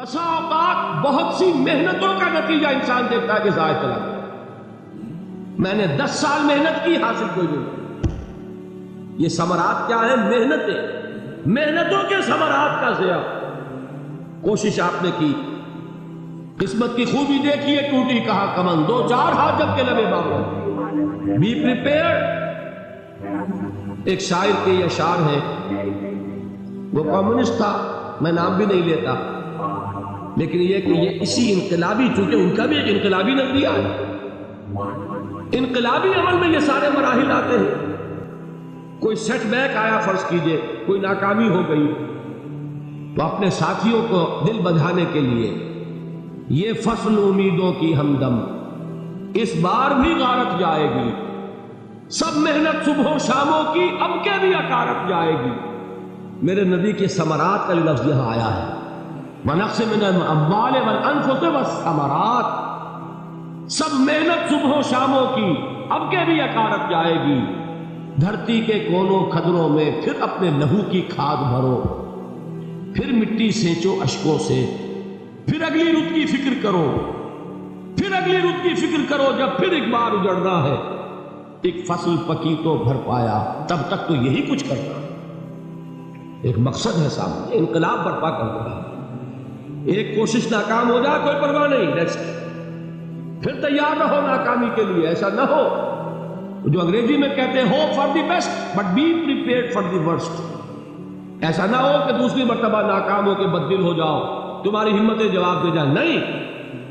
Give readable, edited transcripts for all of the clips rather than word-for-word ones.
بسا اوقات بہت سی محنتوں کا نتیجہ انسان دیکھتا ہے کہ ضائع چلا گیا، میں نے 10 سال محنت کی، حاصل کوئی نہیں۔ یہ ثمرات کیا ہیں؟ محنتوں کے ثمرات کا ضیاع۔ کوشش آپ نے کی، قسمت کی خوبی دیکھیے، ٹوٹی کہاں کمن، 2-4 ہاتھ جب کے لبے باہر، بی پریپیئرڈ۔ ایک شاعر کے یہ اشعار ہیں، وہ کمیونسٹ تھا، میں نام بھی نہیں لیتا، لیکن یہ کہ یہ اسی انقلابی، چونکہ ان کا بھی ایک انقلابی نظریہ ہے، انقلابی عمل میں یہ سارے مراحل آتے ہیں۔ کوئی سیٹ بیک آیا، فرض کیجئے کوئی ناکامی ہو گئی، تو اپنے ساتھیوں کو دل بندھانے کے لیے یہ فصل امیدوں کی ہمدم اس بار بھی غارت جائے گی، سب محنت صبح و شاموں کی اب کے بھی اکارت جائے گی۔ میرے نبی کے ثمرات کا لفظ یہاں آیا ہے، وَنَقْصٍ مِّنَ الْأَمْوَالِ وَالْأَنفُسِ وَالثَّمَرَاتِ، سب محنت صبح و شاموں کی اب کے بھی اکارت جائے گی۔ دھرتی کے کونوں کھدروں میں پھر اپنے لہو کی کھاد بھرو، پھر مٹی سینچو اشکوں سے، پھر اگلی رت کی فکر کرو، پھر اگلی رت کی فکر کرو، جب پھر ایک بار اجڑنا ہے، ایک فصل پکی تو بھر پایا، تب تک تو یہی کچھ کرنا۔ ایک مقصد ہے سامنے، انقلاب برپا کرنا ہے۔ ایک کوشش ناکام ہو جائے کوئی پرواہ نہیں، نیکسٹ، پھر تیار رہو ناکامی کے لیے۔ ایسا نہ ہو جو انگریزی میں کہتے ہیں hope for the best but be prepared for the worst. ایسا نہ ہو کہ دوسری مرتبہ ناکام ہو کے بددل ہو جاؤ، تمہاری ہمتیں جواب دے جائیں، نہیں،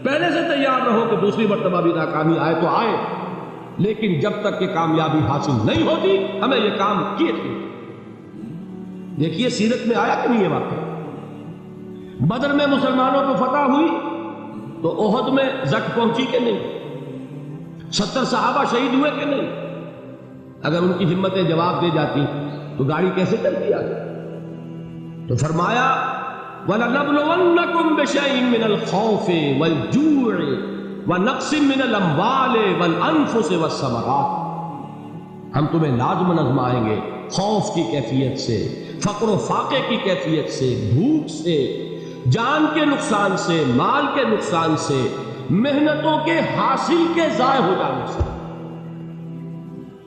پہلے سے تیار رہو کہ دوسری مرتبہ بھی ناکامی آئے تو آئے، لیکن جب تک کہ کامیابی حاصل نہیں ہوتی ہمیں یہ کام کیے تھے۔ دیکھیے سیرت میں آیا کہ نہیں یہ واقعہ؟ بدر میں مسلمانوں کو فتح ہوئی تو احد میں زک پہنچی کہ نہیں؟ 70 صحابہ شہید ہوئے کہ نہیں؟ اگر ان کی ہمتیں جواب دے جاتی تو گاڑی کیسے چلتی آگے؟ تو فرمایا وَلَنَبْلُوَنَّكُمْ بِشَيْءٍ مِّنَ الْخَوْفِ وَالْجُوعِ وَنَقْصٍ مِّنَ الْأَمْوَالِ وَالْأَنفُسِ وَالثَّمَرَاتِ، ہم تمہیں لازم آزمائیں گے، خوف کی کیفیت سے، فقر و فاقے کی کیفیت سے، بھوک سے، جان کے نقصان سے، مال کے نقصان سے، محنتوں کے حاصل کے ضائع ہو جانے سے۔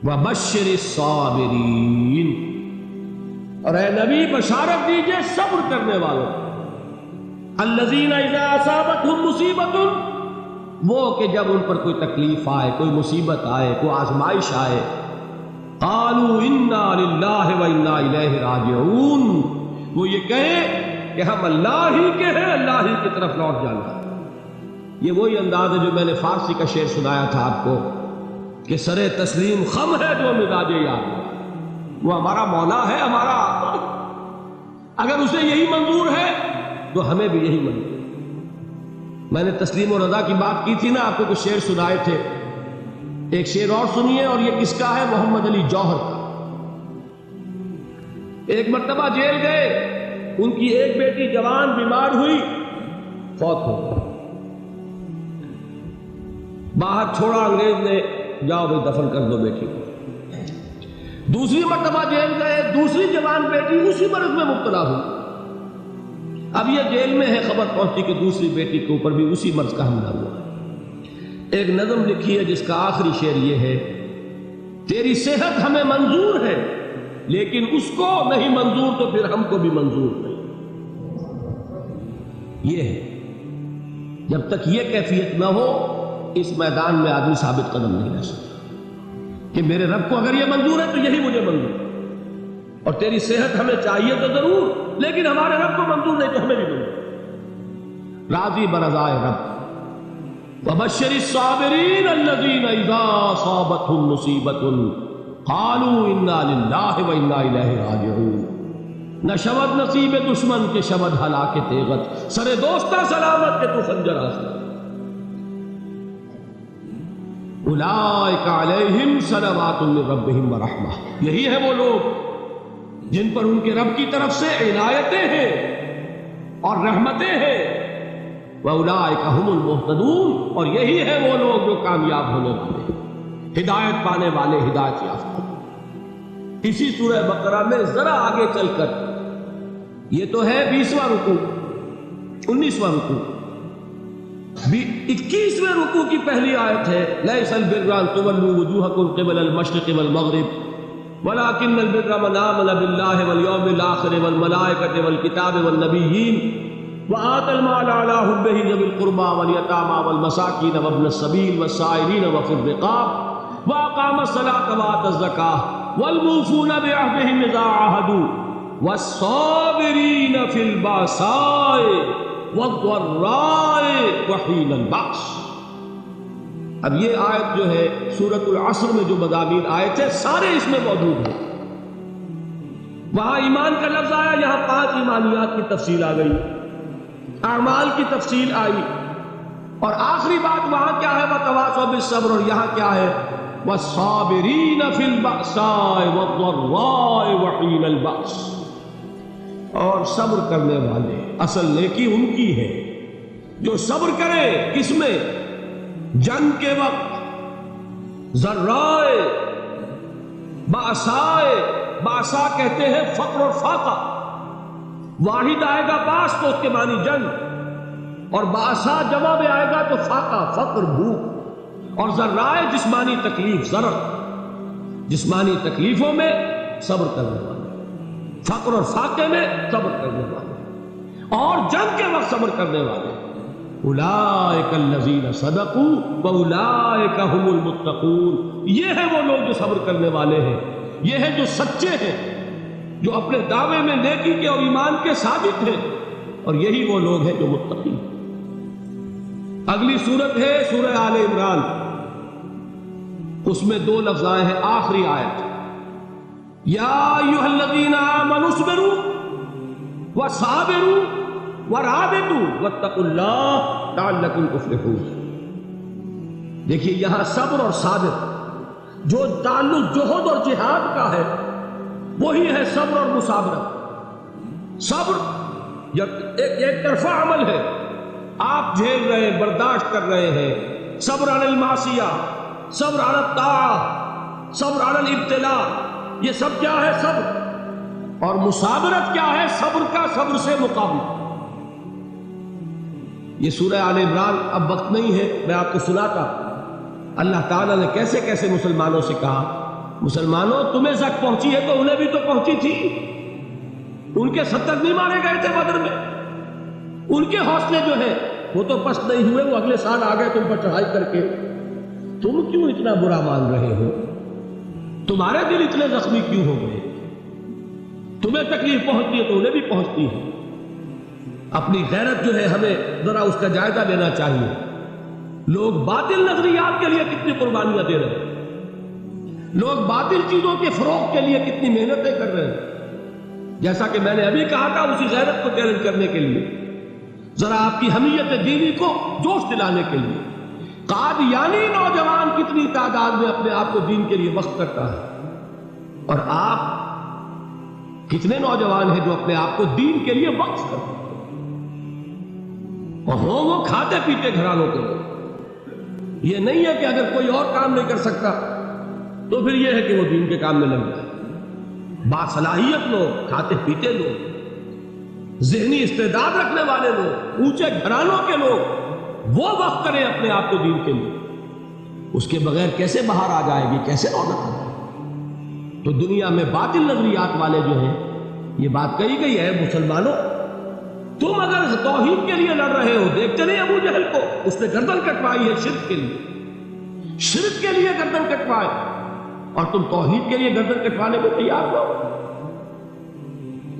وَبَشِّرِ الصَّابِرِينَ، اور اے نبی بشارت دیجئے صبر کرنے والوں، الَّذِينَ إِذَا أَصَابَتْهُمْ مُصِيبَةٌ، وہ کہ جب ان پر کوئی تکلیف آئے، کوئی مصیبت آئے، کوئی آزمائش آئے، قالوا انا للہ وانا الیہ راجعون، وہ یہ کہیں کہ ہم اللہ ہی کے ہیں، اللہ ہی کی طرف لوٹ جانا۔ یہ وہی انداز ہے جو میں نے فارسی کا شعر سنایا تھا آپ کو کہ سرے تسلیم خم ہے جو مزاج یار، وہ ہمارا مولا ہے، ہمارا آقا، اگر اسے یہی منظور ہے تو ہمیں بھی یہی منظور۔ میں نے تسلیم و رضا کی بات کی تھی نا، آپ کو کچھ شعر سنائے تھے، ایک شعر اور سنیے، اور یہ کس کا ہے؟ محمد علی جوہر کا۔ ایک مرتبہ جیل گئے، ان کی ایک بیٹی جوان بیمار ہوئی، فوت ہو گئی، باہر چھوڑا انگریز نے، جاؤ بھائی دفن کر دو بیٹی کو۔ دوسری مرتبہ جیل گئے، دوسری جوان بیٹی اسی مرض میں مبتلا ہوئی، اب یہ جیل میں ہے، خبر پہنچی کہ دوسری بیٹی کے اوپر بھی اسی مرض کا حملہ ہوا۔ ایک نظم لکھی ہے جس کا آخری شعر یہ ہے، تیری صحت ہمیں منظور ہے لیکن اس کو نہیں منظور تو پھر ہم کو بھی منظور نہیں۔ یہ ہے، جب تک یہ کیفیت نہ ہو اس میدان میں آدمی ثابت قدم نہیں رہ سکتا کہ میرے رب کو اگر یہ منظور ہے تو یہی مجھے منظور ہے، اور تیری صحت ہمیں چاہیے تو ضرور، لیکن ہمارے رب کو منظور نہیں تو ہمیں بھی منظور۔ راضی برضائے رب۔ وَبَشِّرِ الصَّابِرِينَ الَّذِينَ إِذَا أَصَابَتْهُمْ مُصِيبَةٌ قَالُوا إِنَّا لِلَّهِ وَإِنَّا إِلَيْهِ رَاجِعُونَ، نہ شود نصیب دشمن کے شود ہلاک تیغت، سر دوستہ سلامت کے تو خنجر حاصل۔ أُولَئِكَ عَلَيْهِمْ صَلَوَاتٌ مِّن رَّبِّهِمْ وَرَحْمَةٌ، یہی ہے وہ لوگ جن پر ان کے رب کی طرف سے عنایتیں ہیں اور رحمتیں ہیں۔ وَأُولَئِكَ هُمُ الْمُهْتَدُونَ، اور یہی ہے وہ لوگ جو کامیاب ہونے والے، ہدایت پانے والے، ہدایت یافتہ۔ اسی سورہ بقرہ میں ذرا آگے چل کر، یہ تو ہے 20واں رکوع، 19واں رکوع، 21ویں رکوع کی پہلی آیت ہے لیس البر ان تولوا وجوہکم قبل المشرق والمغرب ولكن البر من آمن بالله واليوم الآخر والملائکۃ والکتاب والنبیین وآتى المال على حبه ذوي القربى واليتامى والمساكين وابن السبيل والسائلين وفي الرقاب وأقام الصلاة وآتى الزكاة والموفون بعهدهم إذا عاهدوا والصابرين في البأساء والضراء وحين البأس۔ اب یہ آیت جو ہے سورۃ العصر میں جو مضامین آئے تھے سارے اس میں موجود ہیں۔ وہاں ایمان کا لفظ آیا، یہاں 5 ایمانیات کی تفصیل آ گئی، اعمال کی تفصیل آئی، اور آخری بات وہاں کیا ہے وتواصوا بالصبر، اور یہاں کیا ہے والصابرین فی البأساء والضراء وحین البأس، اور صبر کرنے والے، اصل نیکی ان کی ہے جو صبر کرے، کس میں؟ جنگ کے وقت، ضرائے، بأسائے، بأسا کہتے ہیں فقر اور فاقہ، واحد آئے گا باس تو اس کے معنی جنگ، اور بأسا جمع میں آئے گا تو فاقہ، فقر، بھوک، اور ذرائے جسمانی تکلیف، ضرر، جسمانی تکلیفوں میں صبر کرنے والے، فقر اور فاقے میں صبر کرنے والے، اور جنگ کے وقت صبر کرنے والے، اولئک الذین صدقوا واولئک هم المتقون، یہ ہیں وہ لوگ جو صبر کرنے والے ہیں، یہ ہیں جو سچے ہیں، جو اپنے دعوے میں نیکی کے اور ایمان کے ثابت ہیں، اور یہی وہ لوگ ہیں جو متقی ہیں۔ اگلی سورت ہے سورہ آل عمران، اس میں 2 لفظ آئے ہیں، آخری آیت یا ایھا الذین آمنوا اصبروا وصابروا ورابطوا واتقوا اللہ لعلکم تفلحون۔ دیکھیے یہاں صبر اور صابر جو تعلق جہد اور جہاد کا ہے وہی ہے صبر اور مصابرت۔ صبر ایک طرفہ عمل ہے، آپ جھیل رہے ہیں، برداشت کر رہے ہیں، صبر علی المعصیہ، صبر علی الطاعہ، صبر علی الابتلاء، یہ سب کیا ہے؟ صبر۔ اور مصابرت کیا ہے؟ صبر کا صبر سے مقابلہ۔ یہ سورہ آل عمران، اب وقت نہیں ہے میں آپ کو سناتا اللہ تعالیٰ نے کیسے کیسے مسلمانوں سے کہا، مسلمانوں تمہیں زک پہنچی ہے تو انہیں بھی تو پہنچی تھی، ان کے 70 نہیں مارے گئے تھے بدر میں، ان کے حوصلے جو ہیں وہ تو پست نہیں ہوئے، وہ اگلے سال آ گئے تم پر چڑھائی کر کے، تم کیوں اتنا برا مان رہے ہو؟ تمہارے دل اتنے زخمی کیوں ہو گئے؟ تمہیں تکلیف پہنچتی ہے تو انہیں بھی پہنچتی ہے۔ اپنی غیرت جو ہے ہمیں ذرا اس کا جائزہ لینا چاہیے۔ لوگ باطل نظریات کے لیے کتنی قربانیاں دے رہے ہیں، لوگ باطل چیزوں کے فروغ کے لیے کتنی محنتیں کر رہے ہیں۔ جیسا کہ میں نے ابھی کہا تھا، اسی غیرت کو چیلنج کرنے کے لیے، ذرا آپ کی حمیت دینی کو جوش دلانے کے لیے، قادیانی نوجوان کتنی تعداد میں اپنے آپ کو دین کے لیے وقف کرتا ہے، اور آپ کتنے نوجوان ہیں جو اپنے آپ کو دین کے لیے وقف کرتے ہیں، اور ہوں وہ کھاتے پیتے گھرانوں کے لوگ۔ یہ نہیں ہے کہ اگر کوئی اور کام نہیں کر سکتا تو پھر یہ ہے کہ وہ دین کے کام میں لگ جائے۔ باصلاحیت لوگ، کھاتے پیتے لوگ، ذہنی استعداد رکھنے والے لوگ، اونچے گھرانوں کے لوگ، وہ وقت کریں اپنے آپ کو دین کے لیے، اس کے بغیر کیسے باہر آ جائے گی، کیسے رونق آ جائے گی؟ تو دنیا میں باطل نظریات والے جو ہیں، یہ بات کہی گئی ہے مسلمانوں، تم اگر توحید کے لیے لڑ رہے ہو، دیکھتے نہیں ابو جہل کو، اس نے گردن کٹوائی ہے شرک کے لیے، شرک کے لیے گردن کٹوائے، اور تم توحید کے لیے گردن کٹوانے کو تیار ہو؟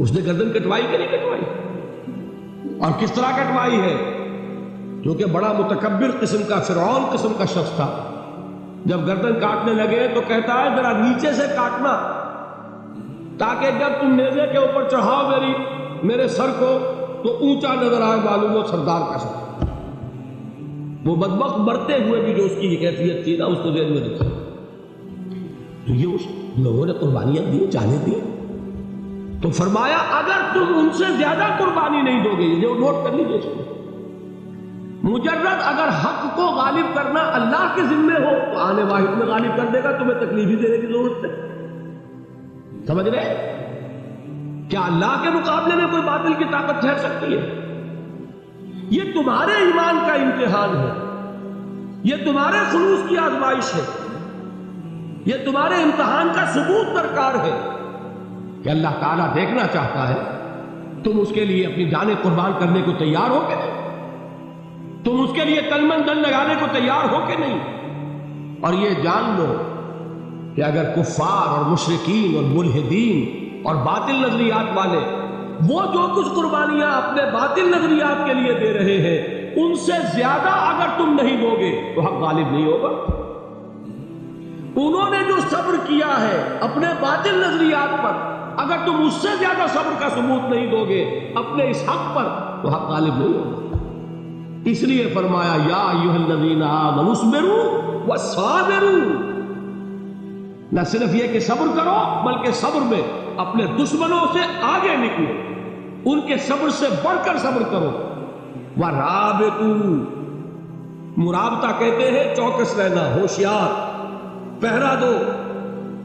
اس نے گردن کٹوائی کہ نہیں کٹوائی؟ اور کس طرح کٹوائی ہے؟ کیونکہ بڑا متکبر قسم کا، فرعون قسم کا شخص تھا، جب گردن کاٹنے لگے تو کہتا ہے ذرا نیچے سے کاٹنا، تاکہ جب تم نیزے کے اوپر چڑھاؤ میرے سر کو تو اونچا نظر آئے، معلوم ہو سردار کا سر۔ وہ بدبخت مرتے ہوئے بھی جو اس کی یہ کیفیت تھی نا، اس کو ذہن میں رکھی، تو یہ اس لوگوں نے قربانیاں دی، جانے دی، تو فرمایا اگر تم ان سے زیادہ قربانی نہیں دو گے، یہ نوٹ کر لیجیے اس کو، مجرد اگر حق کو غالب کرنا اللہ کے ذمے ہو تو آنے واحد میں غالب کر دے گا، تمہیں تکلیف ہی دینے کی ضرورت ہے۔ سمجھ رہے؟ کیا اللہ کے مقابلے میں کوئی باطل کی طاقت ٹھہر سکتی ہے؟ یہ تمہارے ایمان کا امتحان ہے، یہ تمہارے خلوص کی آزمائش ہے، یہ تمہارے امتحان کا ثبوت درکار ہے کہ اللہ تعالیٰ دیکھنا چاہتا ہے تم اس کے لیے اپنی جانیں قربان کرنے کو تیار ہو کہ نہیں، تم اس کے لیے تن من دل لگانے کو تیار ہو کہ نہیں۔ اور یہ جان لو کہ اگر کفار اور مشرکین اور ملحدین اور باطل نظریات والے وہ جو کچھ قربانیاں اپنے باطل نظریات کے لیے دے رہے ہیں ان سے زیادہ اگر تم نہیں دو گے تو حق غالب نہیں ہوگا۔ انہوں نے جو صبر کیا ہے اپنے باطل نظریات پر، اگر تم اس سے زیادہ صبر کا ثبوت نہیں دو گے اپنے اس حق پر تو حق غالب نہیں ہوگا۔ اس لیے فرمایا یا ایھا الذین آمنوا اصبروا وصابروا، نہ صرف یہ کہ صبر کرو بلکہ صبر میں اپنے دشمنوں سے آگے نکلو، ان کے صبر سے بڑھ کر صبر کرو۔ ورابطوا، مرابطہ کہتے ہیں چوکس رہنا، ہوشیار، پہرا دو،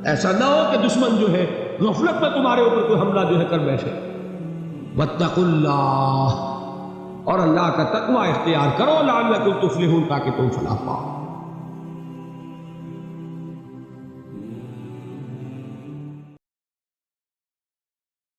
ایسا نہ ہو کہ دشمن جو ہے غفلت میں تمہارے اوپر کوئی حملہ جو ہے کر بیٹھے۔ واتقوا اللہ، اور اللہ کا تقوی اختیار کرو لعلکم تفلحون، تاکہ تم فلاح پاؤ۔